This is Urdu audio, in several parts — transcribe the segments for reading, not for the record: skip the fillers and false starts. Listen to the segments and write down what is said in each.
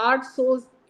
800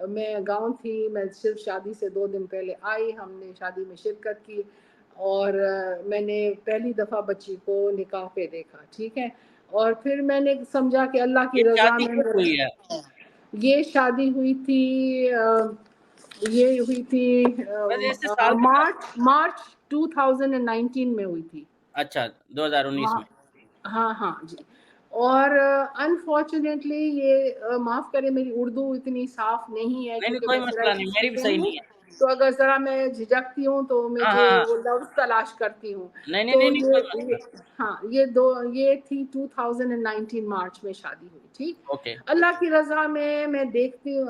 میں گاؤں تھی، میں صرف شادی سے 2 دن پہلے آئی، ہم نے شادی میں شرکت کی اور میں نے پہلی دفعہ بچی کو نکاح پہ دیکھا، ٹھیک ہے؟ اور پھر میں نے سمجھا کہ اللہ یہ کی رضا شادی میں کب ہوئی ہے؟ یہ شادی ہوئی تھی، یہ ہوئی تھی ویسے اس سے سال کے ساتھ؟ مارچ 2019 میں ہوئی تھی۔ اچھا، 2019 ہاں میں۔ ہاں ہاں جی۔ اور انفارچونیٹلی یہ معاف کرے میری اردو اتنی صاف نہیں ہے نہیں نہیں، کیونکہ کوئی میں مسئلہ نہیں، میری بھی اسٹوڈنٹ صحیح ہوں، نہیں ہے۔ تو اگر ذرا میں جھجکتی ہوں تو ہاں ہاں مجھے ہاں، وہ لفظ تلاش کرتی ہوں۔ نہیں نہیں تو نہیں نہیں، کوئی مسئلہ۔ ہاں یہ تھی 2019 مارچ میں شادی ہوئی، ٹھیک۔ اوکے۔ اللہ کی رضا میں دیکھتی ہوں،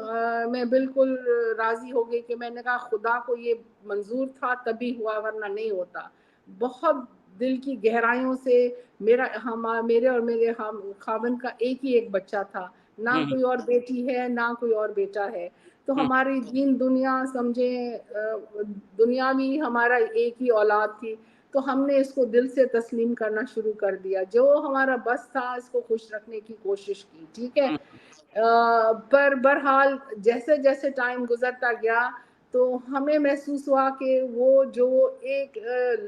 میں بالکل راضی ہو گئی کہ میں نے کہا خدا کو یہ منظور تھا تبھی ہوا ورنہ نہیں ہوتا۔ بہت دل کی گہرائیوں سے میرے اور میرے خاوند کا ایک ہی ایک بچہ تھا، نہ ہوں کوئی اور بیٹی ہے نہ کوئی اور بیٹا ہے، تو ہوں ہماری دین دنیا سمجھیں دنیا بھی ہمارا ایک ہی اولاد تھی، تو ہم نے اس کو دل سے تسلیم کرنا شروع کر دیا، جو ہمارا بس تھا اس کو خوش رکھنے کی کوشش کی، ٹھیک ہے۔ ہوں پر بہرحال جیسے جیسے ٹائم گزرتا گیا تو ہمیں محسوس ہوا کہ وہ جو ایک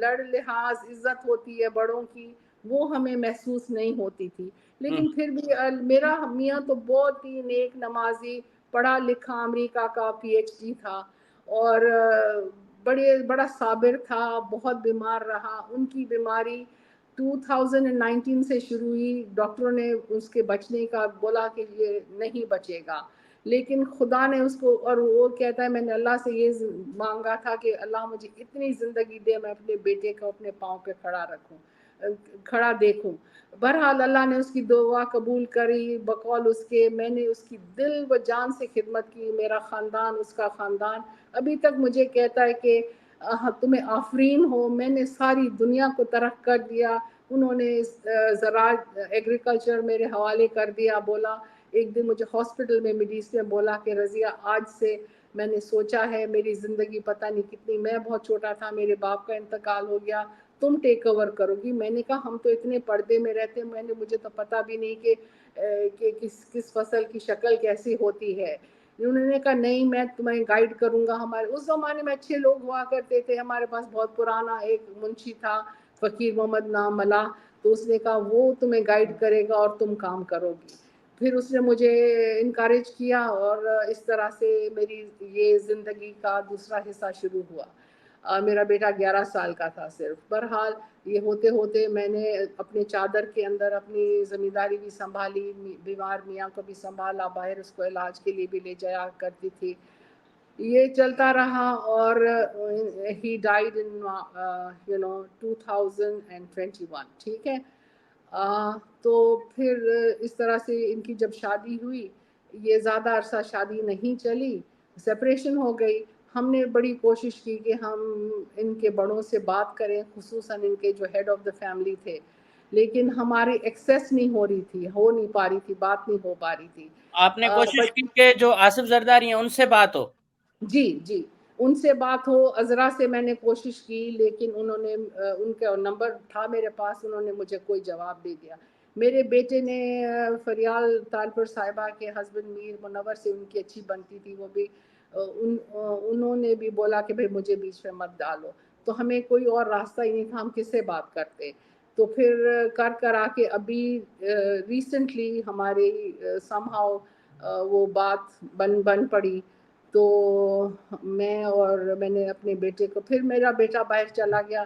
لڑ لحاظ عزت ہوتی ہے بڑوں کی، وہ ہمیں محسوس نہیں ہوتی تھی، ہوں لیکن پھر بھی میرا میاں تو بہت ہی نیک نمازی، پڑھا لکھا، امریکہ کا PhD تھا اور بڑا صابر تھا، بہت بیمار رہا، ان کی بیماری 2019 سے شروع ہوئی، ڈاکٹروں نے اس کے بچنے کا بولا کہ یہ نہیں بچے گا، لیکن خدا نے اس کو، اور وہ کہتا ہے میں نے اللہ سے یہ مانگا تھا کہ اللہ مجھے اتنی زندگی دے میں اپنے بیٹے کو اپنے پاؤں پہ کھڑا دیکھوں۔ بہرحال اللہ نے اس کی دعا قبول کری، بقول اس کے میں نے اس کی دل و جان سے خدمت کی، میرا خاندان، اس کا خاندان ابھی تک مجھے کہتا ہے کہ تمہیں آفرین ہو، میں نے ساری دنیا کو ترک کر دیا، انہوں نے زراعت ایگریکلچر میرے حوالے کر دیا، بولا ایک دن مجھے ہاسپٹل میں ملی، نے بولا کہ رضیہ آج سے میں نے سوچا ہے میری زندگی پتہ نہیں کتنی، میں بہت چھوٹا تھا، میرے باپ کا انتقال ہو گیا، تم ٹیک اوور کرو گی۔ میں نے کہا ہم تو اتنے پردے میں رہتے ہیں، مجھے تو پتہ بھی نہیں کہ کس فصل کی شکل کیسی ہوتی ہے۔ انہوں نے کہا نہیں میں تمہیں گائیڈ کروں گا، ہمارے اس زمانے میں اچھے لوگ ہوا کرتے تھے، ہمارے پاس بہت پرانا ایک منشی تھا فقیر محمد نام ملا، تو اس نے کہا وہ تمہیں گائیڈ کرے گا اور تم کام کرو گی۔ پھر اس نے مجھے انکریج کیا اور اس طرح سے میری یہ زندگی کا دوسرا حصہ شروع ہوا۔ میرا بیٹا 11 سال کا تھا صرف۔ بہرحال یہ ہوتے ہوتے میں نے اپنے چادر کے اندر اپنی ذمہ داری بھی سنبھالی، بیمار میاں کو بھی سنبھالا، باہر اس کو علاج کے لیے بھی لے جایا کرتی تھی، یہ چلتا رہا اور ہی ڈائیڈ ان 2021، ٹھیک ہے۔ تو پھر اس طرح سے ان کی جب شادی ہوئی، یہ زیادہ عرصہ شادی نہیں چلی، سپریشن ہو گئی۔ ہم نے بڑی کوشش کی کہ ہم ان کے بڑوں سے بات کریں، خصوصاً ان کے جو ہیڈ آف دا فیملی تھے، لیکن ہماری ایکسیس نہیں ہو رہی تھی، ہو نہیں پا رہی تھی، بات نہیں ہو پا رہی تھی۔ آپ نے کوشش کی کہ جو آصف زرداری ہیں ان سے بات ہو؟ جی جی، ان سے بات ہو، عذرا سے میں نے کوشش کی، لیکن انہوں نے ان کا نمبر تھا میرے پاس، انہوں نے مجھے کوئی جواب نہیں دیا۔ میرے بیٹے نے فریال طالپور صاحبہ کے ہسبینڈ میر منور سے ان کی اچھی بنتی تھی، وہ بھی انہوں نے بھی بولا کہ بھئی مجھے بیچ میں مت ڈالو، تو ہمیں کوئی اور راستہ ہی نہیں تھا، ہم کس سے بات کرتے۔ تو پھر کر آ کے ابھی ریسنٹلی ہمارے سم ہاؤ وہ بات بن پڑی، تو میں نے اپنے بیٹے کو، پھر میرا بیٹا باہر چلا گیا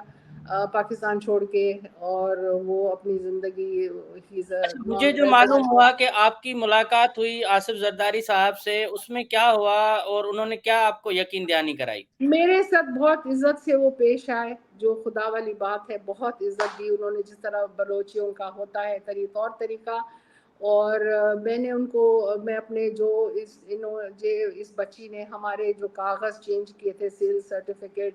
پاکستان چھوڑ کے، اور وہ اپنی زندگی اچھا، مجھے نان جو معلوم ریزیڈنٹ۔ ہوا کہ آپ کی ملاقات ہوئی آصف زرداری صاحب سے، اس میں کیا ہوا اور انہوں نے کیا آپ کو یقین دہانی کرائی؟ میرے ساتھ بہت عزت سے وہ پیش آئے، جو خدا والی بات ہے، بہت عزت دی انہوں نے، جس طرح بلوچیوں کا ہوتا ہے طور طریقہ، اور میں نے ان کو، میں اپنے جو اس بچی نے ہمارے جو کاغذ چینج کیے تھے، سیل سرٹیفکیٹ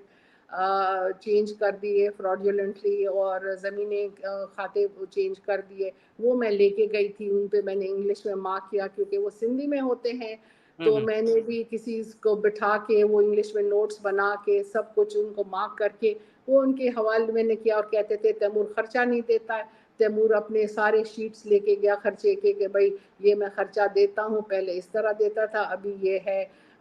چینج کر دیے فراڈیولنٹلی، اور زمینیں کھاتے چینج کر دیے، وہ میں لے کے گئی تھی، ان پہ میں نے انگلش میں مارک کیا کیونکہ وہ سندھی میں ہوتے ہیں، تو میں نے بھی کسی کو بٹھا کے وہ انگلش میں نوٹس بنا کے سب کچھ ان کو مارک کر کے وہ ان کے حوالے میں نے کیا، اور کہتے تھے تیمور خرچہ نہیں دیتا ہے، تیمور اپنے سارے شیٹس لے کے گیا خرچے کے کہ بھائی یہ میں خرچہ دیتا ہوں، پہلے اس طرح دیتا تھا، ابھی یہ ہے،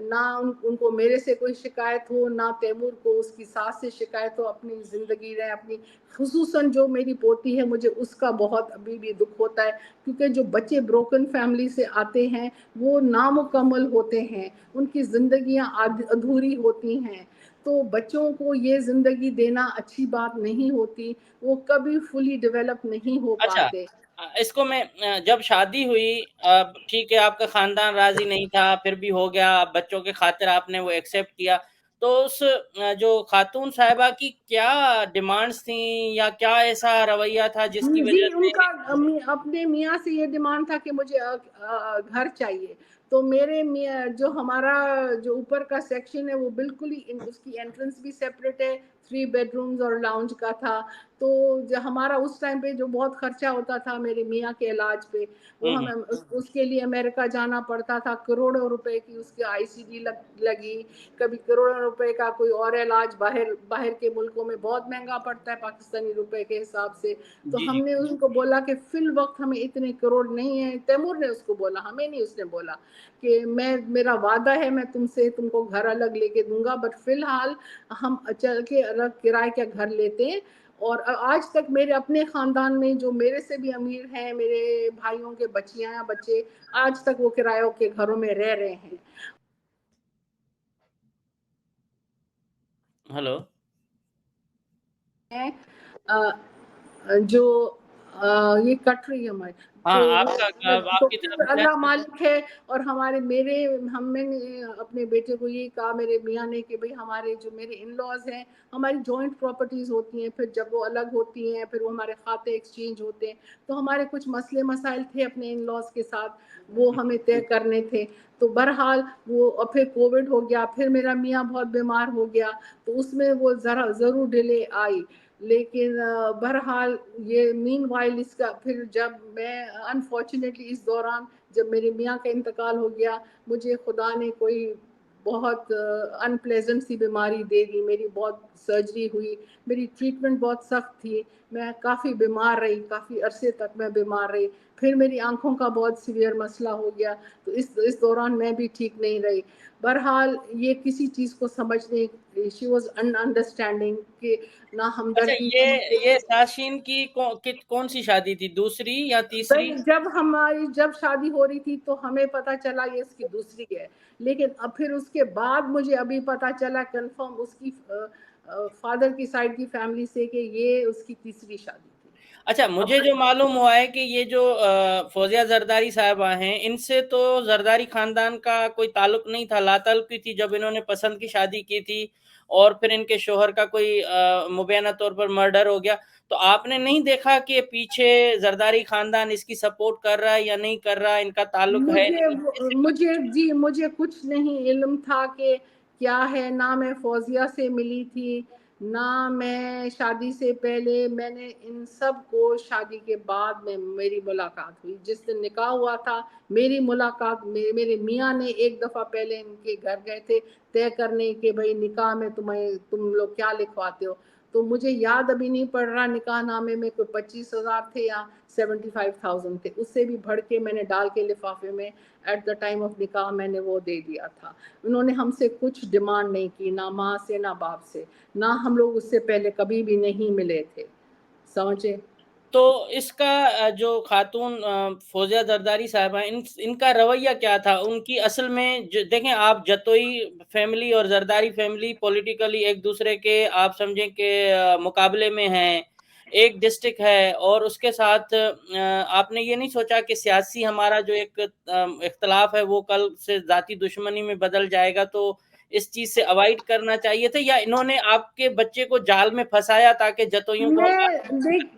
نہ ان کو میرے سے کوئی شکایت ہو، نہ تیمور کو اس کی ساس سے شکایت ہو، اپنی زندگی رہے اپنی. خصوصاً جو میری پوتی ہے مجھے اس کا بہت ابھی بھی دکھ ہوتا ہے، کیونکہ جو بچے بروکن فیملی سے آتے ہیں وہ نامکمل ہوتے ہیں، ان کی زندگیاں ادھوری ہوتی ہیں. تو بچوں کو یہ زندگی دینا اچھی بات نہیں ہوتی، وہ کبھی فلی ڈیولپ نہیں ہو اچھا، پاتے. اس کو میں جب شادی ہوئی، ٹھیک ہے آپ کا خاندان راضی نہیں تھا، پھر بھی ہو گیا، بچوں کے خاطر آپ نے وہ ایکسیپٹ کیا، تو اس جو خاتون صاحبہ کی کیا ڈیمانڈس تھیں یا کیا ایسا رویہ تھا جس کی جی وجہ ان سے؟ کا اپنے میاں سے یہ ڈیمانڈ تھا کہ مجھے گھر چاہیے. تو میرے میاں جو ہمارا جو اوپر کا سیکشن ہے وہ بالکل ہی اس کی انٹرنس بھی سیپریٹ ہے، 3 بیڈ رومز اور لاؤنج کا تھا. تو جو ہمارا اس ٹائم پہ جو بہت خرچہ ہوتا تھا میرے میاں کے علاج پہ، وہ ہمیں اس کے لیے امریکہ جانا پڑتا تھا، کروڑوں روپے کی اس کی آئی سی ڈی لگی، کبھی کروڑوں روپے کا کوئی اور علاج باہر کے ملکوں میں بہت مہنگا پڑتا ہے پاکستانی روپے کے حساب سے. تو جی ہم جی نے ان کو بولا کہ فی الوقت ہمیں اتنے کروڑ نہیں ہیں. تیمور نے اس کو بولا، ہمیں نہیں اس نے بولا، کہ میرا وعدہ ہے میں تم کو گھر الگ لے کے دوں گا، بٹ فی الحال ہم چل کے الگ کرائے کا گھر لیتے ہیں. اور آج تک میرے اپنے خاندان میں جو میرے سے بھی امیر ہیں، میرے بھائیوں کے بچیاں یا بچے، آج تک وہ کرایوں کے گھروں میں رہ رہے ہیں. ہلو. جو یہ کٹ رہی ہے ہماری. ہاں، تو آپ کا تو آپ کی طرف پھر جو ہے. اللہ مالک ہے. اور ہم نے اپنے بیٹے کو یہ کہا میرے میاں نے کہ بھئی ہمارے جو میرے ان لاز ہیں، ہماری جوائنٹ پراپرٹیز ہوتی ہیں، پھر جب وہ الگ ہوتی ہیں پھر وہ ہمارے کھاتے ایکسچینج ہوتے ہیں، تو ہمارے کچھ مسئلے مسائل تھے اپنے ان لاز کے ساتھ، وہ ہمیں طے کرنے تھے. تو بہرحال وہ پھر کووڈ ہو گیا، پھر میرا میاں بہت بیمار ہو گیا، تو اس میں وہ ضرور ڈیلے آئی. لیکن بہرحال یہ مین وائل اس کا پھر جب میں انفارچونیٹلی اس دوران جب میرے میاں کا انتقال ہو گیا، مجھے خدا نے کوئی بہت انپلیزنٹ سی بیماری دے دی. میری بہت سرجری ہوئی، میری ٹریٹمنٹ بہت سخت تھی، میں کافی بیمار رہی، کافی عرصے تک میں بیمار رہی. پھر میری آنکھوں کا بہت سیویئر مسئلہ ہو گیا، تو اس دوران میں بھی ٹھیک نہیں رہی. بہرحال یہ کسی چیز کو سمجھنے، شی واز انڈرسٹینڈنگ کہ نہ اچھا، ہمدردی تھی. یہ تاشین کی کون سی شادی تھی، دوسری یا تیسری؟ جب شادی ہو رہی تھی تو ہمیں پتا چلا یہ اس کی دوسری ہے، لیکن اب پھر اس کے بعد مجھے ابھی پتا چلا کنفرم اس کی فادر کی سائڈ کی فیملی سے کہ یہ اس کی تیسری شادی تھی. اچھا، اب مجھے جو معلوم ہوا ہے کہ یہ جو فوزیہ زرداری صاحبہ ہیں، ان سے تو زرداری خاندان کا کوئی تعلق نہیں تھا، لا تعلقی تھی جب انہوں نے پسند کی شادی کی تھی، اور پھر ان کے شوہر کا کوئی مبینہ طور پر مرڈر ہو گیا. تو آپ نے نہیں دیکھا کہ پیچھے زرداری خاندان اس کی سپورٹ کر رہا ہے یا نہیں کر رہا ہے، ان کا تعلق ہے نہیں؟ مجھے کچھ نہیں علم تھا کہ کیا ہے. نہ میں فوزیہ سے ملی تھی، نہ میں شادی سے پہلے. میں نے ان سب کو شادی کے بعد میں میری ملاقات ہوئی. جس دن نکاح ہوا تھا میری ملاقات میرے میاں نے ایک دفعہ پہلے ان کے گھر گئے تھے طے کرنے کہ بھئی نکاح میں تم لوگ کیا لکھواتے ہو. تو مجھے یاد ابھی نہیں پڑ رہا نکاح نامے میں کوئی 25,000 تھے یا 75,000 تھے. اس سے بھی بڑھ کے میں نے ڈال کے لفافے میں ایٹ دا ٹائم آف نکاح میں نے وہ دے دیا تھا. انہوں نے ہم سے کچھ ڈیمانڈ نہیں کی، نہ ماں سے نہ باپ سے، نہ ہم لوگ اس سے پہلے کبھی بھی نہیں ملے تھے. سمجھے؟ تو اس کا جو خاتون فوزیہ زرداری صاحبہ، ان کا رویہ کیا تھا؟ ان کی اصل میں دیکھیں، آپ جتوئی فیملی اور زرداری فیملی پولیٹیکلی ایک دوسرے کے آپ سمجھیں کہ مقابلے میں ہیں، ایک ڈسٹرکٹ ہے، اور اس کے ساتھ آپ نے یہ نہیں سوچا کہ سیاسی ہمارا جو ایک اختلاف ہے وہ کل سے ذاتی دشمنی میں بدل جائے گا، تو اس چیز سے اوائڈ کرنا چاہیے تھا؟ یا انہوں نے آپ کے بچے کو جال میں پھنسایا تاکہ جتوئیوں کو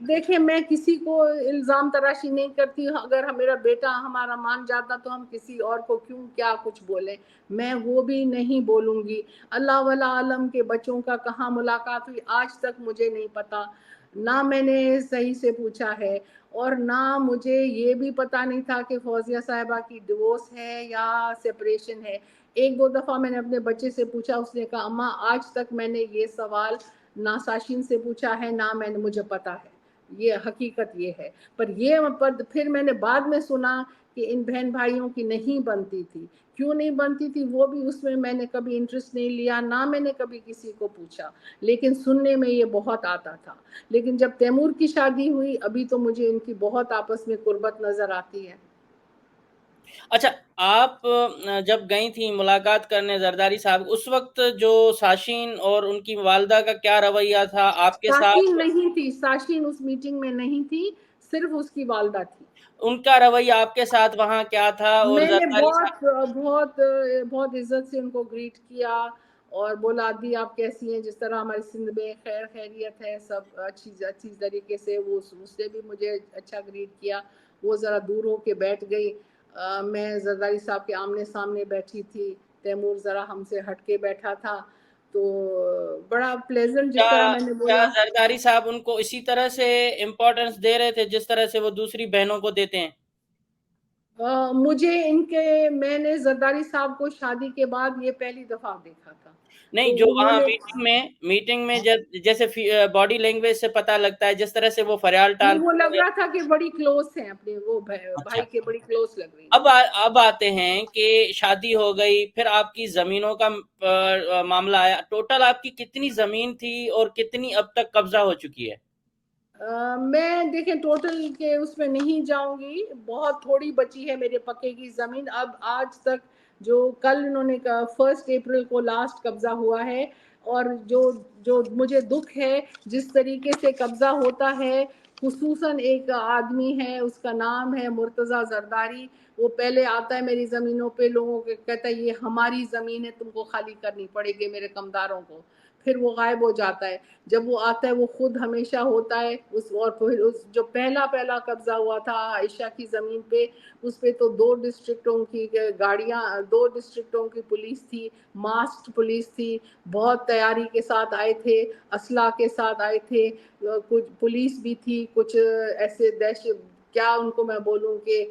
دیکھیں میں کسی کو الزام تراشی نہیں کرتی. اگر میرا بیٹا ہمارا مان جاتا تو ہم کسی اور کو کیوں کیا کچھ بولیں، میں وہ بھی نہیں بولوں گی. اللہ ولا عالم کے بچوں کا کہاں ملاقات ہوئی آج تک مجھے نہیں پتا، نہ میں نے صحیح سے پوچھا ہے، اور نہ مجھے یہ بھی پتا نہیں تھا کہ فوزیہ صاحبہ کی ڈیورس ہے یا سپریشن ہے. ایک دو دفعہ میں نے اپنے بچے سے پوچھا، اس نے کہا اماں آج تک میں نے یہ سوال نہ ساشین سے پوچھا ہے نہ مجھے پتا ہے. یہ حقیقت یہ ہے. پھر میں نے بعد میں سنا کہ ان بہن بھائیوں کی نہیں بنتی تھی. کیوں نہیں بنتی تھی وہ بھی اس میں میں نے کبھی انٹرسٹ نہیں لیا, نہ میں نے کبھی کسی کو پوچھا, لیکن سننے میں یہ بہت آتا تھا. لیکن جب تیمور کی شادی ہوئی, ابھی تو مجھے ان کی بہت آپس میں قربت نظر آتی ہے. اچھا، آپ جب گئی تھیں ملاقات کرنے زرداری صاحب، اس وقت جو ساشین اور ان کی والدہ کا کیا رویہ تھا آپ کے ساشین ساتھ؟ نہیں تھی, ساشین اس میٹنگ میں نہیں تھی, صرف اس کی والدہ تھی. ان کا رویہ آپ کے ساتھ وہاں کیا تھا؟ اور میں نے زرداری بہت صاحب بہت بہت عزت سے ان کو گریٹ کیا اور بولا دی آپ کیسی ہیں, جس طرح ہماری سندھ میں خیر خیریت ہے, سب اچھی طریقے سے. وہ اس نے بھی مجھے اچھا گریٹ کیا. وہ ذرا دور ہو کے بیٹھ گئی, میں زرداری صاحب کے آمنے سامنے بیٹھی تھی, تیمور ذرا ہم سے ہٹ کے بیٹھا تھا. تو بڑا پلیزنٹ, جس طرح میں نے کیا بولا. زرداری صاحب ان کو اسی طرح سے امپورٹنس دے رہے تھے جس طرح سے وہ دوسری بہنوں کو دیتے ہیں؟ مجھے ان کے, میں نے زرداری صاحب کو شادی کے بعد یہ پہلی دفعہ دیکھا تھا. نہیں، تو جو انہوں وہاں نے, میٹنگ میں جیسے باڈی لینگویج سے پتہ لگتا ہے جس طرح سے وہ فریال ٹال وہ لگ رہا تھا کہ بڑی کلوز ہیں اپنے, وہ اچھا، بھائی کے بڑی کلوز لگ رہی اب تھی. اب آتے ہیں کہ شادی ہو گئی، پھر آپ کی زمینوں کا معاملہ آیا. ٹوٹل آپ کی کتنی زمین تھی اور کتنی اب تک قبضہ ہو چکی ہے؟ میں دیکھیں ٹوٹل کے اس میں نہیں جاؤں گی, بہت تھوڑی بچی ہے میرے پکے کی زمین. اب آج تک جو کل انہوں نے 1 اپریل کو لاسٹ قبضہ ہوا ہے, اور جو مجھے دکھ ہے جس طریقے سے قبضہ ہوتا ہے, خصوصاً ایک آدمی ہے, اس کا نام ہے مرتضیٰ زرداری. وہ پہلے آتا ہے میری زمینوں پہ, لوگوں کو کہتا ہے یہ ہماری زمین ہے, تم کو خالی کرنی پڑے گی میرے کمداروں کو. پھر وہ غائب ہو جاتا ہے. جب وہ آتا ہے وہ خود ہمیشہ ہوتا ہے اور پھر جو پہلا قبضہ ہوا تھا عائشہ کی زمین پہ, اس پہ تو 2 ڈسٹرکٹوں کی گاڑیاں, 2 ڈسٹرکٹوں کی پولیس تھی, ماسکڈ پولیس تھی, بہت تیاری کے ساتھ آئے تھے, اسلحہ کے ساتھ آئے تھے. کچھ پولیس بھی تھی, کچھ ایسے کیا ان کو میں بولوں کہ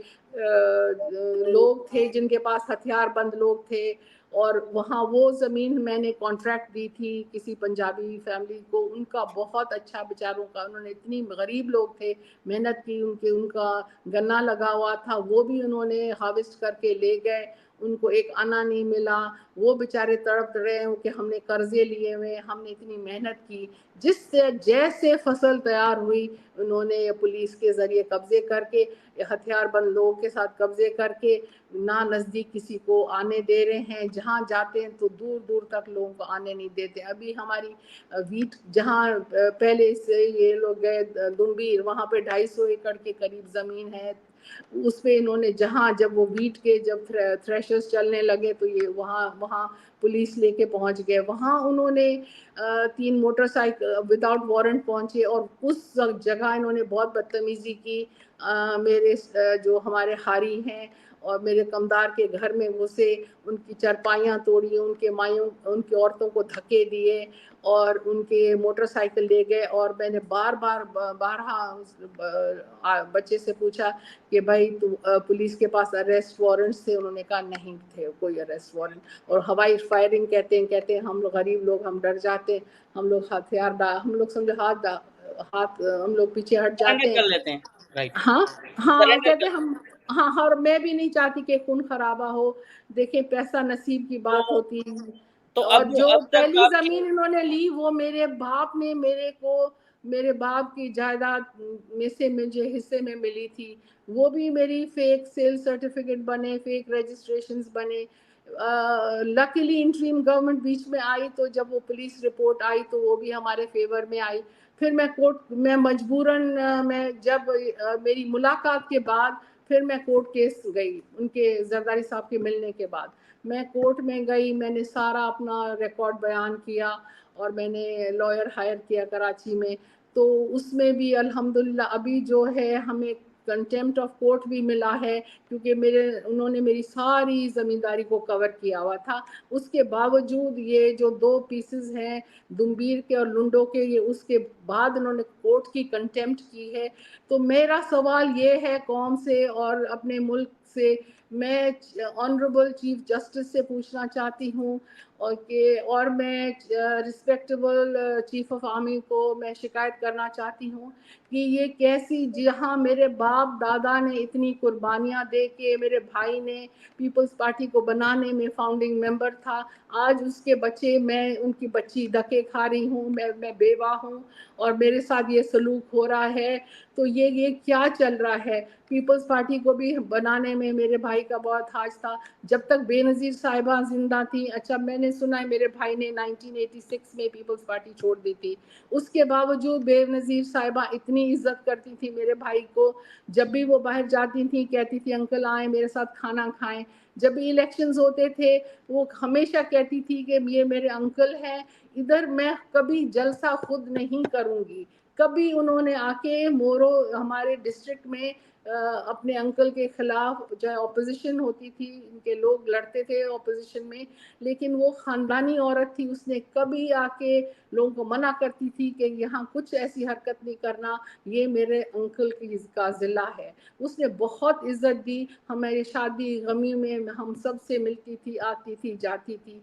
لوگ تھے جن کے پاس ہتھیار بند لوگ تھے. اور وہاں وہ زمین میں نے کانٹریکٹ دی تھی کسی پنجابی فیملی کو. ان کا بہت اچھا, بیچاروں کا, انہوں نے اتنی غریب لوگ تھے, محنت کی, ان کا گنا لگا ہوا تھا, وہ بھی انہوں نے ہارویسٹ کر کے لے گئے. ان کو ایک آنا نہیں ملا, وہ بیچارے تڑپ رہے ہیں کہ ہم نے قرضے لیے ہوئے, ہم نے اتنی محنت کی. جیسے فصل تیار ہوئی, انہوں نے پولیس کے ذریعے قبضے کر کے, ہتھیار بند لوگوں کے ساتھ قبضے کر کے, نہ نزدیک کسی کو آنے دے رہے ہیں. جہاں جاتے ہیں تو دور دور تک لوگوں کو آنے نہیں دیتے. ابھی ہماری ویٹ جہاں پہلے سے یہ لوگ گئے دمبیر, وہاں پہ 250 ایکڑ کے قریب زمین ہے. اس پہ انہوں نے جب وہ ویٹ کے جب تھریشرز چلنے لگے تو یہ وہاں پولیس لے کے پہنچ گئے. وہاں انہوں نے 3 موٹر سائیکل وداؤٹ وارنٹ پہنچے, اور اس جگہ انہوں نے بہت بدتمیزی کی. میرے جو ہمارے حاری ہیں اور میرے کمدار کے گھر میں گھسے, ان کی چرپائیاں توڑی, ان کی عورتوں کو دھکے دیے, اور ان کے موٹر سائیکل لے گئے. اور میں نے بارہا بچے سے پوچھا کہ بھائی پولیس کے پاس اریسٹ وارنٹس تھے؟ انہوں نے کہا نہیں تھے کوئی اریسٹ وارنٹ. اور ہوائی فائرنگ کہتے ہیں ہم لوگ غریب لوگ, ہم ڈر جاتے ہیں, ہم لوگ ہم لوگ سمجھو ہاتھ ہم لوگ پیچھے ہٹ سرنڈر جاتے ہیں. کر لیتے ہیں، رائٹ؟ ہاں ہاں سرنڈر کہتے کر ہم, ہاں, اور میں بھی نہیں چاہتی کہ خون خرابہ ہو. دیکھیں پیسہ نصیب کی تو بات ہوتی ہے. تو اور جو اب تک پہلی آپ کی زمین انہوں نے لی وہ میرے باپ نے میرے باپ کی جائیداد میں سے مجھے حصے میں ملی تھی. وہ بھی میری فیک سیل سرٹیفکیٹ بنے, فیک رجسٹریشنز بنے. لکیلی انٹریم گورنمنٹ بیچ میں آئی, تو جب وہ پولیس رپورٹ آئی تو وہ بھی ہمارے فیور میں آئی. پھر میں مجبوراً جب میری ملاقات کے بعد پھر میں کورٹ کیس گئی. ان کے زرداری صاحب کے ملنے کے بعد میں کورٹ میں گئی, میں نے سارا اپنا ریکارڈ بیان کیا, اور میں نے لائر ہائر کیا کراچی میں. تو اس میں بھی الحمدللہ ابھی جو ہے ہمیں کنٹیمپٹ آف کورٹ بھی ملا ہے, کیونکہ انہوں نے میری ساری زمینداری کو کور کیا ہوا تھا. اس کے باوجود یہ جو 2 پیسز ہیں دمبیر کے اور لنڈو کے, یہ اس کے بعد انہوں نے کورٹ کی کنٹیمپٹ کی ہے. تو میرا سوال یہ ہے قوم سے اور اپنے ملک سے میں آنریبل چیف جسٹس سے پوچھنا چاہتی ہوں اور میں رسپیکٹیبل چیف آف آرمی کو میں شکایت کرنا چاہتی ہوں کہ یہ کیسی، جہاں میرے باپ دادا نے اتنی قربانیاں دے کے، میرے بھائی نے پیپلز پارٹی کو بنانے میں فاؤنڈنگ ممبر تھا، آج اس کے بچے، میں ان کی بچی دھکے کھا رہی ہوں، میں بیوہ ہوں اور میرے ساتھ یہ سلوک ہو رہا ہے، تو یہ کیا چل رہا ہے؟ پیپلز پارٹی کو بھی بنانے میں میرے بھائی کا بہت ہاتھ تھا جب تک بے نظیر صاحبہ زندہ تھی۔ اچھا، میں نے سنا ہے میرے بھائی نے 1986 میں پیپلز پارٹی چھوڑ دی تھی، اس کے باوجود بے نظیر صاحبہ اتنی عزت کرتی تھی میرے بھائی کو، جب بھی وہ باہر جاتی تھی کہتی تھی انکل آئیں میرے ساتھ کھانا کھائیں، جب بھی الیکشنز ہوتے تھے وہ ہمیشہ کہتی تھی کہ یہ میرے انکل ہیں، ادھر میں کبھی جلسہ خود نہیں کروں گی۔ کبھی انہوں نے آ کے مورو ہمارے ڈسٹرکٹ میں اپنے انکل کے خلاف، جو اپوزیشن ہوتی تھی، ان کے لوگ لڑتے تھے اپوزیشن میں، لیکن وہ خاندانی عورت تھی، اس نے کبھی آ کے لوگوں کو منع کرتی تھی کہ یہاں کچھ ایسی حرکت نہیں کرنا، یہ میرے انکل کا ضلع ہے۔ اس نے بہت عزت دی، ہمارے شادی غمی میں ہم سب سے ملتی تھی، آتی تھی، جاتی تھی۔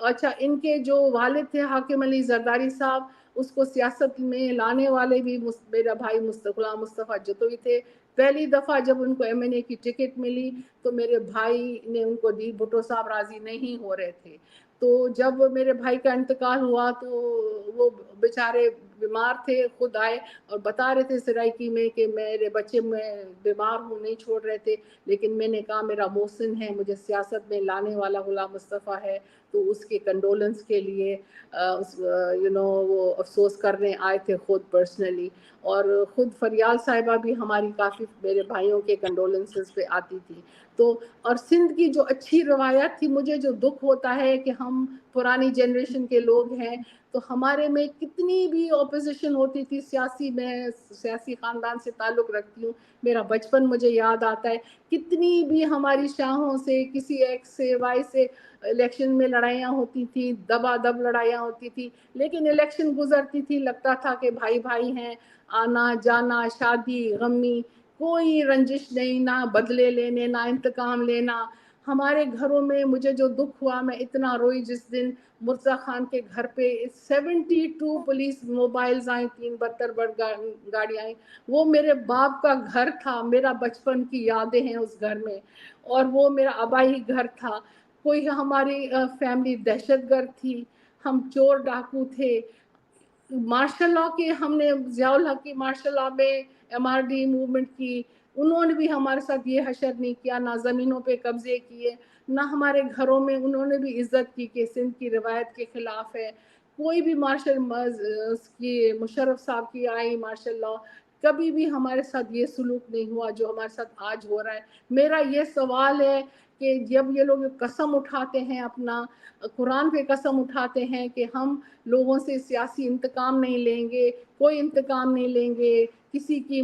اچھا، ان کے جو والد تھے حاکم علی زرداری صاحب، اس کو سیاست میں لانے والے بھی میرا بھائی غلام مصطفیٰ جتوئی تھے۔ پہلی دفعہ جب ان کو ایم این اے کی ٹکٹ ملی تو میرے بھائی نے ان کو دی، بھٹو صاحب راضی نہیں ہو رہے تھے، تو جب میرے بھائی کا انتقال ہوا تو وہ بیچارے بیمار تھے، خود آئے اور بتا رہے تھے سرائکی میں کہ میرے بچے میں بیمار ہوں، نہیں چھوڑ رہے تھے، لیکن میں نے کہا میرا محسن ہے، مجھے سیاست میں لانے والا غلام مصطفیٰ ہے، تو اس کے کنڈولنس کے لیے وہ افسوس کرنے آئے تھے خود پرسنلی، اور خود فریال صاحبہ بھی ہماری کافی میرے بھائیوں کے کنڈولنسز پہ آتی تھی۔ تو اور سندھ کی جو اچھی روایت تھی، مجھے جو دکھ ہوتا ہے کہ ہم پرانی جنریشن کے لوگ ہیں، تو ہمارے میں کتنی بھی اپوزیشن ہوتی تھی سیاسی، میں سیاسی خاندان سے تعلق رکھتی ہوں، میرا بچپن مجھے یاد آتا ہے، کتنی بھی ہماری شاہوں سے، کسی ایکس سے وائی سے الیکشن میں لڑائیاں ہوتی تھی، دبا دب لڑائیاں ہوتی تھی، لیکن الیکشن گزرتی تھی، لگتا تھا کہ بھائی بھائی ہیں، آنا جانا، شادی غمی، کوئی رنجش نہیں، نہ بدلے لینے، نہ انتقام لینا۔ ہمارے گھروں میں مجھے جو دکھ ہوا، میں اتنا روئی جس دن مرزا خان کے گھر پہ 72 پولیس موبائلز آئیں، 3 گاڑیاں آئیں، وہ میرے باپ کا گھر تھا، میرا بچپن کی یادیں ہیں اس گھر میں، اور وہ میرا آبائی گھر تھا، کوئی ہماری فیملی دہشت گرد تھی، ہم چور ڈاکو تھے، مارشل لاء کے ہم نے ضیاء الحق کی مارشل لاء میں MRD موومنٹ کی، انہوں نے بھی ہمارے ساتھ یہ حشر نہیں کیا، نہ زمینوں پہ قبضے کیے، نہ ہمارے گھروں میں انہوں نے بھی عزت کی کہ سندھ کی روایت کے خلاف ہے، کوئی بھی مشرف صاحب کی آئی مارشل لاء، کبھی بھی ہمارے ساتھ یہ سلوک نہیں ہوا جو ہمارے ساتھ آج ہو رہا ہے۔ میرا یہ سوال ہے کہ جب یہ لوگ قسم اٹھاتے ہیں، اپنا قرآن پہ قسم اٹھاتے ہیں کہ ہم لوگوں سے سیاسی انتقام نہیں لیں گے، کوئی انتقام نہیں لیں گے کسی کی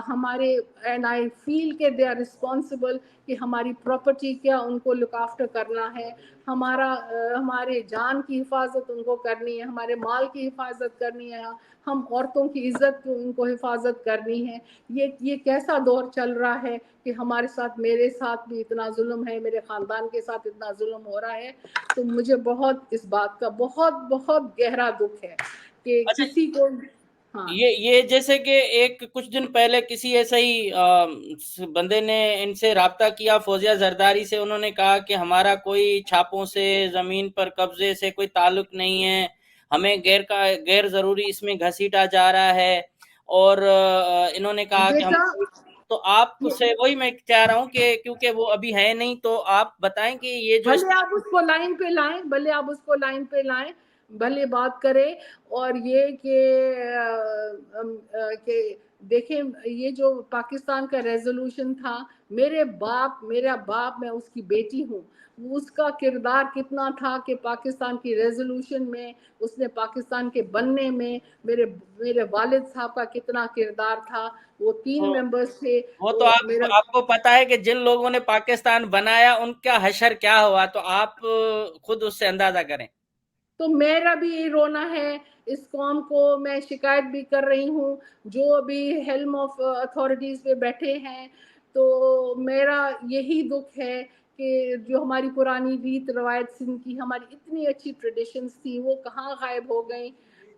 ہمارے، اینڈ آئی فیل کہ دے آر رسپانسبل، کہ ہماری پراپرٹی کیا ان کو لک آفٹر کرنا ہے، ہمارے جان کی حفاظت ان کو کرنی ہے، ہمارے مال کی حفاظت کرنی ہے، ہم عورتوں کی عزت ان کو حفاظت کرنی ہے۔ یہ کیسا دور چل رہا ہے کہ ہمارے ساتھ، میرے ساتھ بھی اتنا ظلم ہے، میرے خاندان کے ساتھ اتنا ظلم ہو رہا ہے، تو مجھے بہت اس بات کا بہت بہت گہرا دکھ ہے کہ اچھا، کسی کو، ہاں یہ جیسے کہ ایک کچھ دن پہلے کسی ایسے ہی بندے نے ان سے رابطہ کیا، فوزیہ زرداری سے، انہوں نے کہا کہ ہمارا کوئی چھاپوں سے، زمین پر قبضے سے کوئی تعلق نہیں ہے، ہمیں غیر ضروری اس میں گھسیٹا جا رہا ہے، اور انہوں نے کہا کہ ہم، بیٹا، تو آپ سے وہی میں چاہ رہا ہوں کہ کیونکہ وہ ابھی ہے نہیں، تو آپ بتائیں کہ یہ جو بھلے آپ اس کو لائن پہ لائیں، بھلے آپ اس کو لائن پہ لائیں، بھلے بات کریں، اور یہ کہ دیکھیں، یہ جو پاکستان کا ریزولوشن تھا، میرا باپ، میں اس کی بیٹی ہوں، اس کا کردار کتنا تھا کہ پاکستان کی ریزولوشن میں، اس نے پاکستان کے بننے میں میرے والد صاحب کا کتنا کردار تھا، وہ 3 ممبرز تھے، وہ تو وہ میرا، آپ کو پتا ہے کہ جن لوگوں نے پاکستان بنایا ان کا حشر کیا ہوا، تو آپ خود اس سے اندازہ کریں۔ تو میرا بھی رونا ہے اس قوم کو، میں شکایت بھی کر رہی ہوں جو ابھی ہیلم آف اتھارٹیز پہ بیٹھے ہیں، تو میرا یہی دکھ ہے کہ جو ہماری پرانی ریت روایت سندھ کی ہماری اتنی اچھی ٹریڈیشنز تھی وہ کہاں غائب ہو گئیں.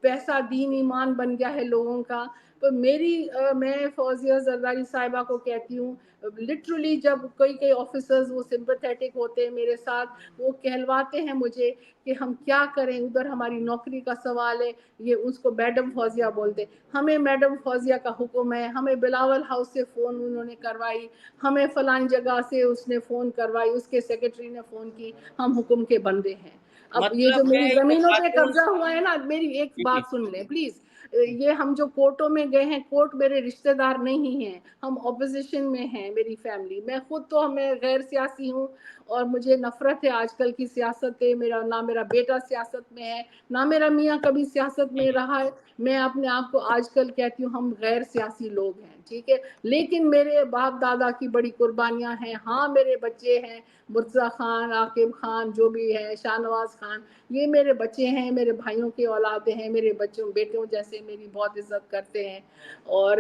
پیسہ دین ایمان بن گیا ہے لوگوں کا. تو میں فوزیہ زرداری صاحبہ کو کہتی ہوں, لٹرلی جب کئی آفیسرز وہ سمپتھیٹک ہوتے ہیں میرے ساتھ, وہ کہلواتے ہیں مجھے کہ ہم کیا کریں, ادھر ہماری نوکری کا سوال ہے. یہ اس کو میڈم فوزیہ بولتے, ہمیں میڈم فوزیہ کا حکم ہے, ہمیں بلاول ہاؤس سے فون انہوں نے کروائی, ہمیں فلان جگہ سے اس نے فون کروائی, اس کے سیکرٹری نے فون کی, ہم حکم کے بندے ہیں. اب یہ جو مطلب میری ہے یہ زمینوں پہ خاتون. قبضہ ہوا ہے نا, میری ایک جی جی. بات سن لیں پلیز. یہ ہم جو کورٹوں میں گئے ہیں, کورٹ میرے رشتہ دار نہیں ہیں, ہم اپوزیشن میں ہیں. میری فیملی, میں خود تو میں غیر سیاسی ہوں اور مجھے نفرت ہے آج کل کی سیاست سے. نہ میرا بیٹا سیاست میں ہے, نہ میرا میاں کبھی سیاست میں رہا ہے. میں اپنے آپ کو آج کل کہتی ہوں ہم غیر سیاسی لوگ ہیں, ٹھیک ہے, لیکن میرے باپ دادا کی بڑی قربانیاں ہیں. ہاں میرے بچے ہیں, مرتضی خان, عاقب خان, جو بھی ہے, شاہ نواز خان, یہ میرے بچے ہیں, میرے بھائیوں کے اولادیں ہیں, میرے بیٹوں جیسے میری بہت عزت کرتے ہیں. اور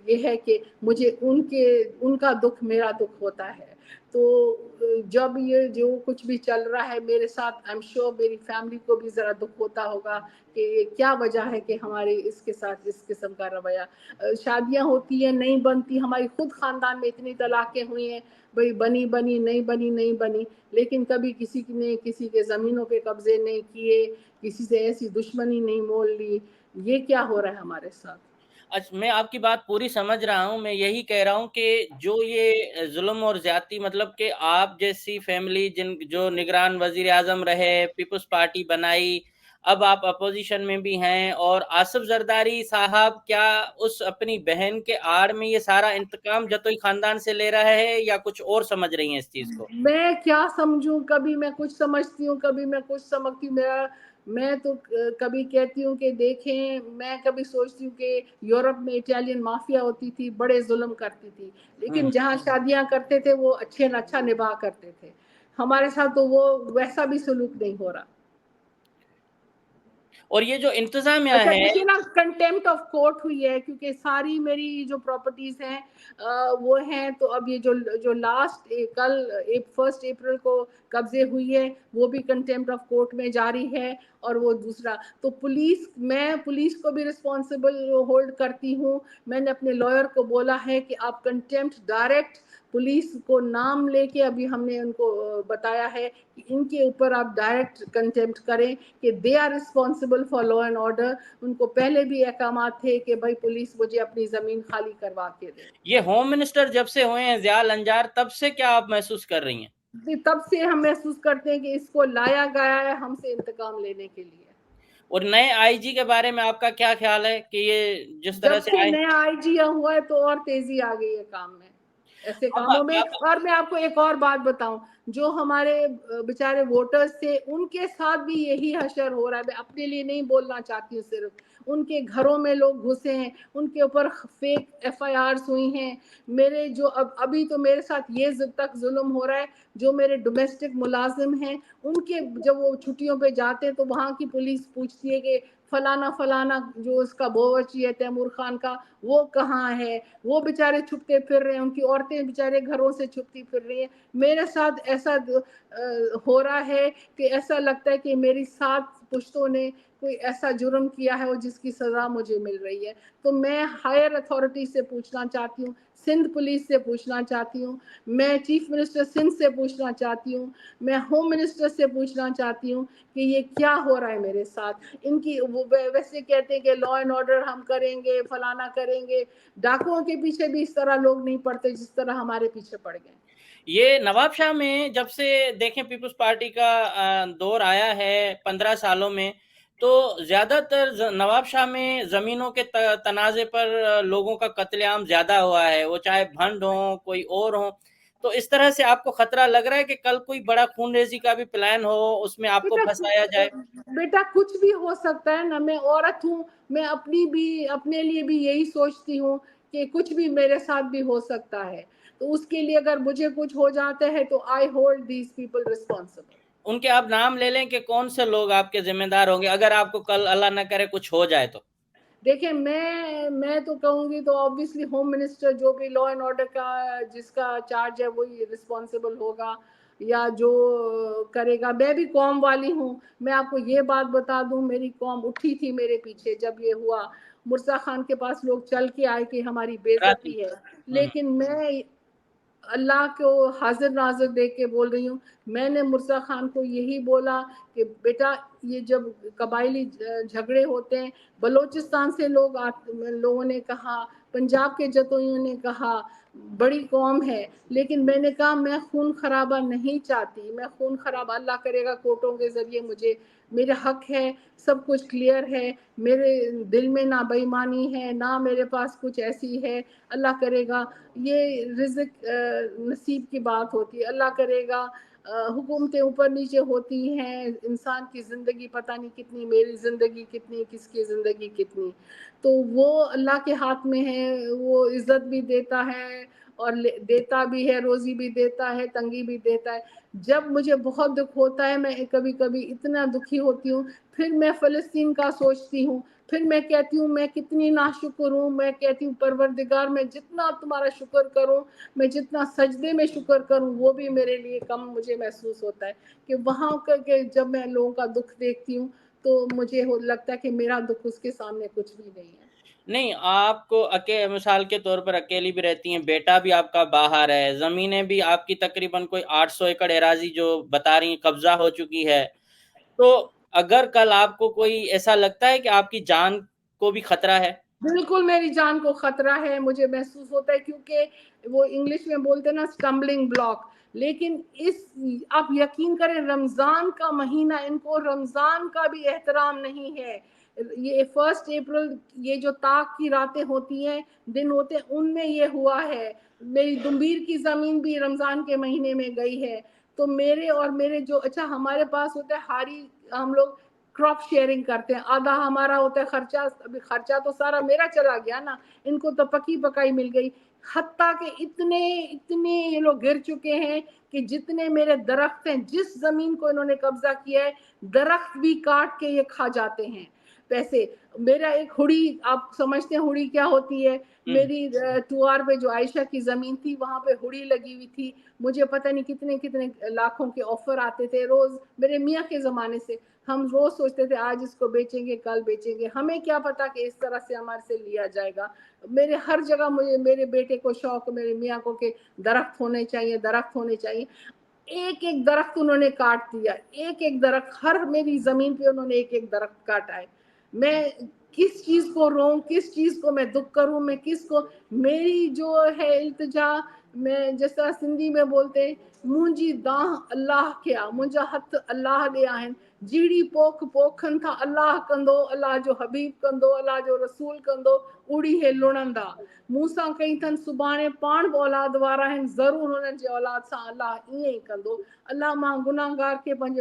یہ ہے کہ مجھے ان کا دکھ میرا دکھ ہوتا ہے. تو جب یہ جو کچھ بھی چل رہا ہے میرے ساتھ, آئی ایم شیور میری فیملی کو بھی ذرا دکھ ہوتا ہوگا کہ یہ کیا وجہ ہے کہ ہمارے اس کے ساتھ اس قسم کا رویہ. شادیاں ہوتی ہیں نہیں بنتی, ہماری خود خاندان میں اتنی طلاقیں ہوئی ہیں, بھئی بنی نہیں بنی, لیکن کبھی کسی نے کسی کے زمینوں پہ قبضے نہیں کیے, کسی سے ایسی دشمنی نہیں مول لی. یہ کیا ہو رہا ہے ہمارے ساتھ؟ اچھا, میں آپ کی بات پوری سمجھ رہا ہوں. میں یہی کہہ رہا ہوں کہ جو یہ ظلم اور زیادتی, مطلب کہ آپ جیسی فیملی جو نگران وزیر اعظم رہے, پیپلز پارٹی بنائی, اب آپ اپوزیشن میں بھی ہیں, اور آصف زرداری صاحب کیا اس اپنی بہن کے آڑ میں یہ سارا انتقام جتوئی خاندان سے لے رہا ہے, یا کچھ اور سمجھ رہی ہیں اس چیز کو؟ میں کیا سمجھوں, کبھی میں کچھ سمجھتی ہوں, کبھی میں کچھ سمجھتی ہوں. میں تو کبھی کہتی ہوں کہ دیکھیں, میں کبھی سوچتی ہوں کہ یورپ میں اٹالین مافیا ہوتی تھی, بڑے ظلم کرتی تھی, لیکن جہاں شادیاں کرتے تھے وہ اچھا نباہ کرتے تھے. ہمارے ساتھ تو وہ ویسا بھی سلوک نہیں ہو رہا. اور یہ جو انتظامیہ اچھا ہے. دیکھیے نا, کنٹیمپٹ آف کورٹ ہوئی ہے کیونکہ ساری میری جو پراپرٹیز ہیں وہ ہیں. تو اب یہ جو لاسٹ کل 1 اپریل کو قبضے ہوئی ہے, وہ بھی کنٹیمپٹ آف کورٹ میں جاری ہے. اور وہ دوسرا تو میں پولیس کو بھی رسپانسبل ہولڈ کرتی ہوں. میں نے اپنے لائر کو بولا ہے کہ آپ کنٹیمپٹ ڈائریکٹ پولیس کو نام لے کے, ابھی ہم نے ان کو بتایا ہے کہ ان کے اوپر آپ ڈائریکٹ کنٹیمپٹ کریں کہ they are responsible for law and order. ان کو پہلے بھی احکامات تھے کہ بھائی پولیس مجھے اپنی زمین خالی کروا کے دے. یہ ہوم منسٹر جب سے ہوئے ہیں ضیاء الانجار, تب سے کیا آپ محسوس کر رہی ہیں؟ تب سے ہم محسوس کرتے ہیں کہ اس کو لایا گیا ہے ہم سے انتقام لینے کے لیے. اور نئے آئی جی کے بارے میں آپ کا کیا خیال ہے کہ یہ جس طرح جب سے سے آئے؟ نیا آئی جی ہوا ہے تو اور تیزی آ گئی ہے کام میں, ایسے اب کاموں میں. اور میں آپ کو ایک اور بات بتاؤں, جو ہمارے بیچارے ووٹرز تھے ان کے ساتھ بھی یہی حشر ہو رہا ہے. میں اپنے لیے نہیں بولنا چاہتی ہوں, صرف ان کے گھروں میں لوگ گھسے ہیں, ان کے اوپر فیک ایف آئی آرز ہوئی ہیں. میرے جو ابھی تو میرے ساتھ یہ تک ظلم ہو رہا ہے, جو میرے ڈومیسٹک ملازم ہیں ان کے جب وہ چھٹیوں پہ جاتے ہیں تو وہاں کی پولیس پوچھتی ہے کہ فلانا جو اس کا باورچی ہے تیمور خان کا, وہ کہاں ہے. وہ بےچارے چھپتے پھر رہے ہیں, ان کی عورتیں بےچارے گھروں سے چھپتی پھر رہی ہیں. میرے ساتھ ایسا ہو رہا ہے کہ ایسا لگتا ہے کہ میری 7 پشتوں نے کوئی ایسا جرم کیا ہے جس کی سزا مجھے مل رہی ہے. تو میں ہائر اتھارٹی سے پوچھنا چاہتی ہوں, سندھ پولیس سے پوچھنا چاہتی ہوں, میں چیف منسٹر سندھ سے پوچھنا چاہتی ہوں, میں ہوم منسٹر سے پوچھنا چاہتی ہوں کہ یہ کیا ہو رہا ہے میرے ساتھ. ان کی ویسے کہتے ہیں کہ لا اینڈ آرڈر ہم کریں گے, فلانا کریں گے. ڈاکوؤں کے پیچھے بھی اس طرح لوگ نہیں پڑتے جس طرح ہمارے پیچھے پڑ گئے. یہ نواب شاہ میں جب سے دیکھیں پیپلز پارٹی کا دور آیا ہے 15 سالوں میں, تو زیادہ تر نواب شاہ میں زمینوں کے تنازع پر لوگوں کا قتل عام زیادہ ہوا ہے, وہ چاہے بھنڈ ہوں کوئی اور ہوں. تو اس طرح سے آپ کو خطرہ لگ رہا ہے کہ کل کوئی بڑا خون ریزی کا بھی پلان ہو, اس میں آپ کو پھنسایا جائے؟ بیٹا کچھ بھی ہو سکتا ہے نا, میں عورت ہوں, میں اپنے لیے بھی یہی سوچتی ہوں کہ کچھ بھی میرے ساتھ بھی ہو سکتا ہے. تو اس کے لیے اگر مجھے کچھ ہو جاتا ہے تو I hold these people responsible. ان کے آپ نام لے لیں کہ کون سے لوگ آپ کے ذمہ دار ہوں گے اگر آپ کو کل اللہ نہ کرے کچھ ہو جائے تو؟ دیکھیں میں تو کہوں گی تو آبویسلی ہوم منسٹر جو بھی لا اینڈ آرڈر کا جس کا چارج ہے وہی رسپانسبل ہوگا یا جو کرے گا. میں بھی قوم والی ہوں. میں آپ کو یہ بات بتا دوں میری قوم اٹھی تھی میرے پیچھے جب یہ ہوا. مرزا خان کے پاس لوگ چل کے آئے کہ ہماری بے کراچی. عزتی ہے. لیکن میں اللہ کو حاضر ناظر دیکھ کے بول رہی ہوں. میں نے مرزا خان کو یہی بولا کہ بیٹا یہ جب قبائلی جھگڑے ہوتے ہیں بلوچستان سے لوگوں نے کہا, پنجاب کے جتوئیوں نے کہا بڑی قوم ہے, لیکن میں نے کہا میں خون خرابہ نہیں چاہتی. میں خون خرابہ اللہ کرے گا کورٹوں کے ذریعے مجھے میرا حق ہے, سب کچھ کلیئر ہے, میرے دل میں نہ بے ایمانی ہے نہ میرے پاس کچھ ایسی ہے. اللہ کرے گا یہ رزق نصیب کی بات ہوتی ہے. اللہ کرے گا حکومتیں اوپر نیچے ہوتی ہیں, انسان کی زندگی پتہ نہیں کتنی, میری زندگی کتنی, کس کی زندگی کتنی, تو وہ اللہ کے ہاتھ میں ہے. وہ عزت بھی دیتا ہے اور دیتا بھی ہے, روزی بھی دیتا ہے, تنگی بھی دیتا ہے. جب مجھے بہت دکھ ہوتا ہے میں کبھی کبھی اتنا دکھی ہوتی ہوں, پھر میں فلسطین کا سوچتی ہوں, پھر میں کہتی ہوں میں کتنی ناشکر ہوں. میں کہتی ہوں پروردگار میں جتنا تمہارا شکر کروں, میں جتنا سجدے میں شکر کروں وہ بھی میرے لیے کم مجھے محسوس ہوتا ہے کہ وہاں کے جب میں لوگوں کا دکھ دیکھتی ہوں تو مجھے لگتا ہے کہ میرا دکھ اس کے سامنے کچھ بھی نہیں ہے. نہیں, آپ کو مثال کے طور پر اکیلی بھی رہتی ہیں, بیٹا بھی آپ کا باہر ہے, زمینیں بھی آپ کی تقریباً کوئی 800 ایکڑ اراضی جو بتا رہی ہیں قبضہ ہو چکی ہے. تو اگر کل آپ کو کوئی ایسا لگتا ہے کہ آپ کی جان کو بھی خطرہ ہے؟ بالکل میری جان کو خطرہ ہے, مجھے محسوس ہوتا ہے کیونکہ وہ انگلش میں بولتے ہیں نا اسٹمبلنگ بلاک. لیکن آپ یقین کریں رمضان کا مہینہ ان کو رمضان کا بھی احترام نہیں ہے. یہ 1 اپریل یہ جو طاق کی راتیں ہوتی ہیں دن ہوتے ہیں ان میں یہ ہوا ہے. میری دمبیر کی زمین بھی رمضان کے مہینے میں گئی ہے. تو میرے جو اچھا ہمارے پاس ہوتا ہے ہاری, ہم لوگ کراپ شیئرنگ کرتے ہیں, آدھا ہمارا ہوتا ہے خرچہ. ابھی خرچہ تو سارا میرا چلا گیا نا, ان کو تو پکی پکائی مل گئی. حتیٰ کہ اتنے یہ لوگ گر چکے ہیں کہ جتنے میرے درخت ہیں جس زمین کو انہوں نے قبضہ کیا ہے درخت بھی کاٹ کے یہ کھا جاتے ہیں پیسے. میرا ایک ہڑی, آپ سمجھتے ہیں ہڑی کیا ہوتی ہے؟ میری ٹوار پہ جو عائشہ کی زمین تھی وہاں پہ ہڑی لگی ہوئی تھی. مجھے پتہ نہیں کتنے کتنے لاکھوں کے آفر آتے تھے روز. میرے میاں کے زمانے سے ہم روز سوچتے تھے آج اس کو بیچیں گے کل بیچیں گے, ہمیں کیا پتا کہ اس طرح سے ہمارے سے لیا جائے گا. میرے ہر جگہ مجھے میرے بیٹے کو شوق, میرے میاں کو کہ درخت ہونے چاہیے درخت ہونے چاہیے. ایک ایک درخت انہوں نے کاٹ دیا, ایک ایک درخت, ہر میری زمین پہ انہوں نے ایک ایک درخت کاٹا ہے. میں کس چیز کو روؤں, کس چیز کو میں دکھ کروں, میں کس کو, میری جو ہے التجا, میں جس طرح سندھی میں بولتے ہیں مونجی داں اللہ کیا, مجھا ہتھ اللہ دے آہن, جیڑی پوکھ پوکھن تھا اللہ کندو, اللہ جو حبیب کندو, اللہ جو رسول کندو, اڑی ہے لڑندا. موسیٰ کئی تھن سبانے پان اولاد وارا ہیں, ضرور انہن جے اولاد سان اللہ ائیں ہی کندو. اللہ ماں گناہگار کے پنج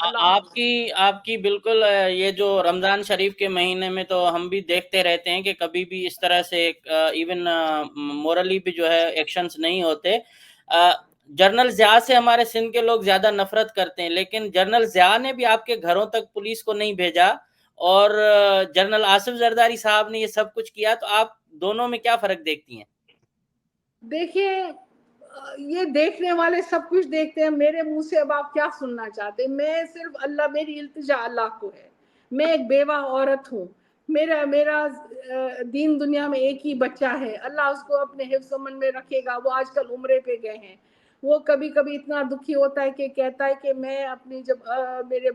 اللہ آپ کی بالکل, یہ جو رمضان شریف کے مہینے میں تو ہم بھی دیکھتے رہتے ہیں کہ کبھی بھی اس طرح سے ایون مورلی بھی جو ہے ایکشنز نہیں ہوتے. جنرل ضیاء سے ہمارے سندھ کے لوگ زیادہ نفرت کرتے ہیں, لیکن جنرل ضیاء نے بھی آپ کے گھروں تک پولیس کو نہیں بھیجا اور جنرل آصف زرداری صاحب نے یہ سب کچھ کیا. تو آپ دونوں میں کیا فرق دیکھتی ہیں؟ دیکھیے یہ دیکھنے والے سب کچھ دیکھتے ہیں, میرے منہ سے اب آپ کیا سننا چاہتے ہیں؟ میں صرف اللہ, میری التجا اللہ کو ہے. میں ایک بیوہ عورت ہوں, میرا دین دنیا میں ایک ہی بچہ ہے, اللہ اس کو اپنے حفظ و امن میں رکھے گا. وہ آج کل عمرے پہ گئے ہیں. وہ کبھی کبھی اتنا دکھی ہوتا ہے کہ کہتا ہے کہ میں اپنی جب میرے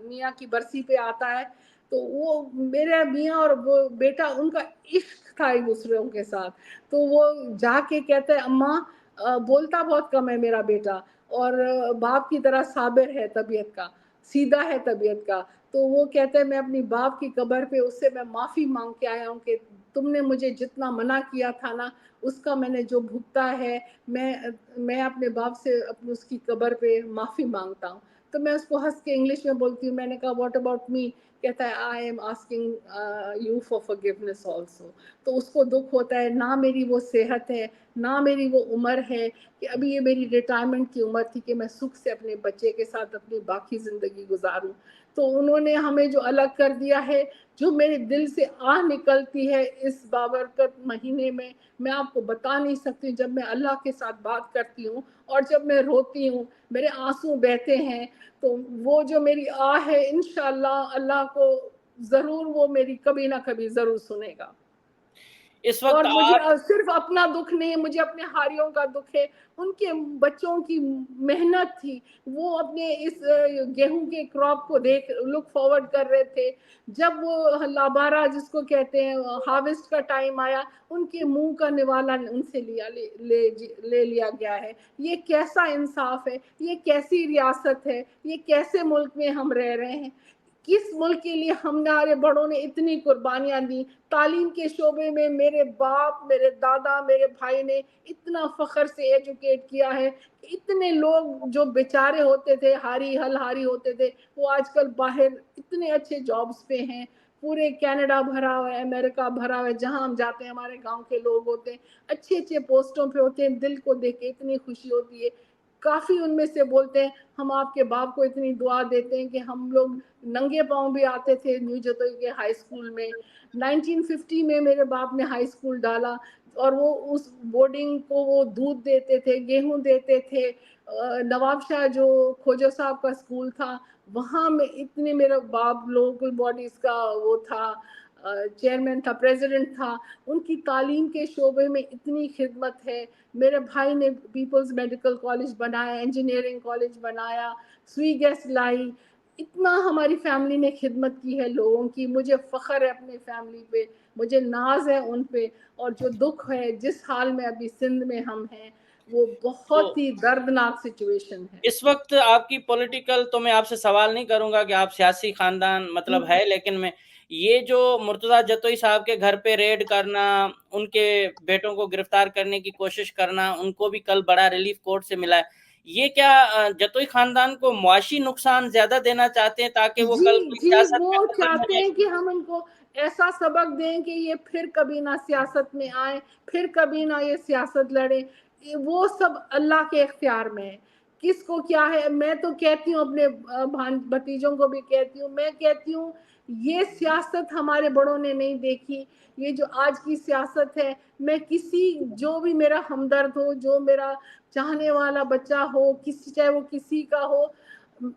میاں کی برسی پہ آتا ہے تو وہ میرے میاں اور وہ بیٹا ان کا عشق تھا ایک دوسروں کے ساتھ, تو وہ جا کے کہتا ہے اماں, بولتا بہت کم ہے میرا بیٹا اور باپ کی طرح صابر ہے طبیعت کا, سیدھا ہے طبیعت کا. تو وہ کہتے ہیں میں اپنی باپ کی قبر پہ اس سے میں معافی مانگ کے آیا ہوں کہ تم نے مجھے جتنا منع کیا تھا نا اس کا میں نے جو بھگتا ہے, میں اپنے باپ سے اس کی قبر پہ معافی مانگتا ہوں. تو میں اس کو ہنس کے انگلش میں بولتی ہوں, میں نے کہا واٹ اباؤٹ می؟ کہتا ہے I am asking you for forgiveness also. تو اس کو دکھ ہوتا ہے, نہ میری وہ صحت ہے نہ میری وہ عمر ہے کہ ابھی یہ میری ریٹائرمنٹ کی عمر تھی کہ میں سکھ سے اپنے بچے کے ساتھ اپنی باقی زندگی گزاروں. تو انہوں نے ہمیں جو الگ کر دیا ہے، جو میرے دل سے آہ نکلتی ہے اس بابرکت مہینے میں آپ کو بتا نہیں سکتی. جب میں اللہ کے ساتھ بات کرتی ہوں اور جب میں روتی ہوں، میرے آنسو بہتے ہیں، تو وہ جو میری آہ ہے انشاءاللہ اللہ کو ضرور وہ میری کبھی نہ کبھی ضرور سنے گا. اس اور وقت مجھے آپ صرف اپنا دکھ نہیں، مجھے اپنے ہاریوں کا دکھ ہے. ان کے بچوں کی محنت تھی، وہ اپنے اس گیہوں کے کراپ کو دیکھ لک فارورڈ کر رہے تھے. جب وہ لابارہ جس کو کہتے ہیں ہارویسٹ کا ٹائم آیا، ان کے منہ کا نوالا ان سے لے لیا گیا ہے. یہ کیسا انصاف ہے؟ یہ کیسی ریاست ہے؟ یہ کیسے ملک میں ہم رہ رہے ہیں؟ کس ملک کے لیے ہمارے بڑوں نے اتنی قربانیاں دی؟ تعلیم کے شعبے میں میرے باپ، میرے دادا، میرے بھائی نے اتنا فخر سے ایجوکیٹ کیا ہے کہ اتنے لوگ جو بیچارے ہوتے تھے، ہاری ہوتے تھے، وہ آج کل باہر اتنے اچھے جابز پہ ہیں. پورے کینیڈا بھرا ہوا ہے، امریکہ بھرا ہوا ہے، جہاں ہم جاتے ہیں ہمارے گاؤں کے لوگ ہوتے ہیں، اچھے اچھے پوسٹوں پہ ہوتے ہیں. دل کو دیکھ کے اتنی خوشی ہوتی ہے. کافی ان میں سے بولتے ہیں ہم آپ کے باپ کو اتنی دعا دیتے ہیں کہ ہم لوگ ننگے پاؤں بھی آتے تھے نیو جرسی کے ہائی اسکول میں. 1950 میں میرے باپ نے ہائی اسکول ڈالا، اور وہ اس بورڈنگ کو وہ دودھ دیتے تھے، گیہوں دیتے تھے. نواب شاہ جو کھوجو صاحب کا اسکول تھا، وہاں میں اتنے میرا باپ لوکل باڈیز کا وہ تھا، چیئرمین تھا، پریزیڈنٹ تھا. ان کی تعلیم کے شعبے میں اتنی خدمت ہے. میرے بھائی نے پیپلز میڈیکل کالج بنایا، انجینئرنگ کالج بنایا، سوئی گیس لائی. اتنا ہماری فیملی نے خدمت کی ہے لوگوں کی. مجھے فخر ہے اپنی فیملی پہ، مجھے ناز ہے ان پہ. اور جو دکھ ہے جس حال میں ابھی سندھ میں ہم ہیں، وہ تو بہت ہی دردناک سچویشن ہے. اس وقت آپ کی پولیٹیکل، تو میں آپ سے سوال نہیں کروں گا کہ آپ سیاسی خاندان مطلب ہے، لیکن میں یہ جو مرتضیٰ جتوئی صاحب کے گھر پہ ریڈ کرنا، ان کے بیٹوں کو گرفتار کرنے کی کوشش کرنا، ان کو بھی کل بڑا ریلیف کورٹ سے ملا ہے، یہ کیا جتوئی خاندان کو معاشی نقصان زیادہ دینا چاہتے ہیں تاکہ وہ کل کوئی جی سیاست میں وہ قدم نہ چاہتے لے؟ ہیں کہ ہم ان کو ایسا سبق دیں کہ یہ پھر کبھی نہ سیاست میں آئیں، پھر کبھی نہ یہ سیاست لڑیں. وہ سب اللہ کے اختیار میں ہے، کس کو کیا ہے. میں تو کہتی ہوں اپنے بھتیجوں کو بھی کہتی ہوں، میں کہتی ہوں یہ سیاست ہمارے بڑوں نے نہیں دیکھی. یہ جو آج کی سیاست ہے، میں کسی جو بھی میرا ہمدرد ہو، جو میرا چاہنے والا بچہ ہو، چاہے وہ کسی کا ہو،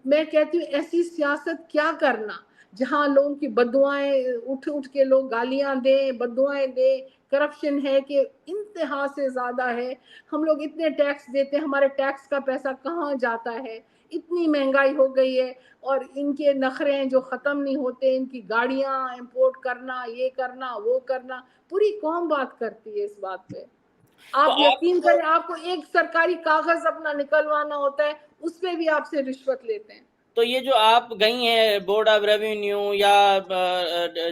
میں کہتی ہوں ایسی سیاست کیا کرنا جہاں لوگوں کی بددعائیں اٹھ کے لوگ گالیاں دیں، بددعائیں دیں. کرپشن ہے کہ انتہا سے زیادہ ہے. ہم لوگ اتنے ٹیکس دیتے ہیں، ہمارے ٹیکس کا پیسہ کہاں جاتا ہے؟ اتنی مہنگائی ہو گئی ہے، اور ان کے نخرے جو ختم نہیں ہوتے. ان کی گاڑیاں امپورٹ کرنا، یہ کرنا، وہ کرنا، پوری قوم بات کرتی ہے اس بات پہ. تو آپ یقین کریں، آپ کو ایک سرکاری کاغذ اپنا نکلوانا ہوتا ہے، اس پہ بھی آپ سے رشوت لیتے ہیں. تو یہ جو آپ گئی ہیں بورڈ آف ریونیو یا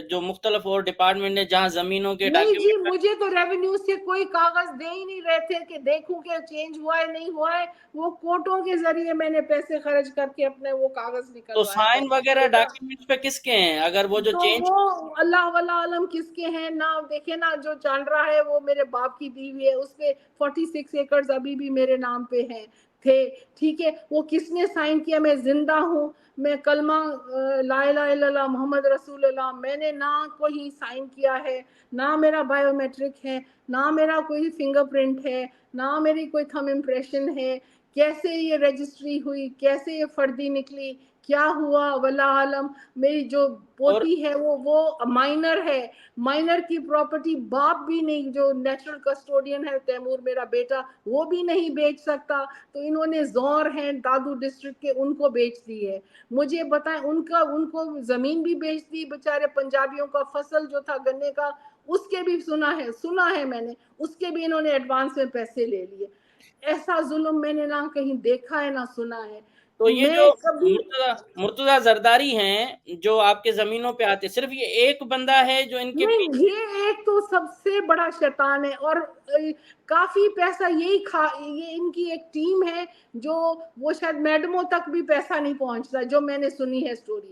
جو مختلف اور ڈپارٹمنٹ نے جہاں زمینوں کے نہیں جی، ڈاکیومنٹ، مجھے تو ریونیو سے کوئی کاغذ دے ہی نہیں رہے تھے کہ دیکھوں کہ چینج ہوا ہے نہیں ہوا ہے. وہ کوٹوں کے ذریعے میں نے پیسے خرچ کر کے اپنے وہ کاغذ تو نکلوائے سائن تھے. وغیرہ بیٹا ڈاکیومنٹس پہ کس کے ہیں اگر وہ جو تو چینج؟ وہ اللہ والا عالم کس کے ہیں نا. دیکھیں نا، جو چانڈرا ہے وہ میرے باپ کی دی ہوئی ہے، اس پہ 46 ایکڑز ابھی بھی میرے نام پہ ہیں تھے. ٹھیک ہے، وہ کس نے سائن کیا؟ میں زندہ ہوں، میں کلمہ لا الہ الا اللہ محمد رسول اللہ، میں نے نہ کوئی سائن کیا ہے، نہ میرا بائیو میٹرک ہے، نہ میرا کوئی فنگر پرنٹ ہے، نہ میری کوئی تھم امپریشن ہے. کیسے یہ رجسٹری ہوئی، کیسے یہ فردی نکلی، کیا ہوا واللہ عالم. میری جو اور پوتی ہے وہ مائنر ہے، مائنر کی پراپرٹی باپ بھی نہیں، جو نیچرل کسٹوڈین ہے تیمور میرا بیٹا، وہ بھی نہیں بیچ سکتا. تو انہوں نے زور ہیں دادو ڈسٹرکٹ کے، ان کو بیچ دی ہے. مجھے بتائیں، ان کو زمین بھی بیچ دی بیچارے پنجابیوں کا. فصل جو تھا گنے کا، اس کے بھی سنا ہے میں نے، اس کے بھی انہوں نے ایڈوانس میں پیسے لے لیے. ایسا ظلم میں نے نہ کہیں دیکھا ہے نہ سنا ہے. تو یہ جو میں کبھی مرتضیٰ زرداری ہیں جو آپ کے زمینوں پہ آتے، صرف یہ ایک بندہ ہے جو ان کے نہیں، پیچھے؟ یہ ایک تو سب سے بڑا شیطان ہے، اور کافی پیسہ یہ ان کی ایک ٹیم ہے جو وہ شاید میڈموں تک بھی پیسہ نہیں پہنچتا، جو میں نے سنی ہے سٹوری.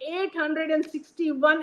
861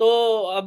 تو اب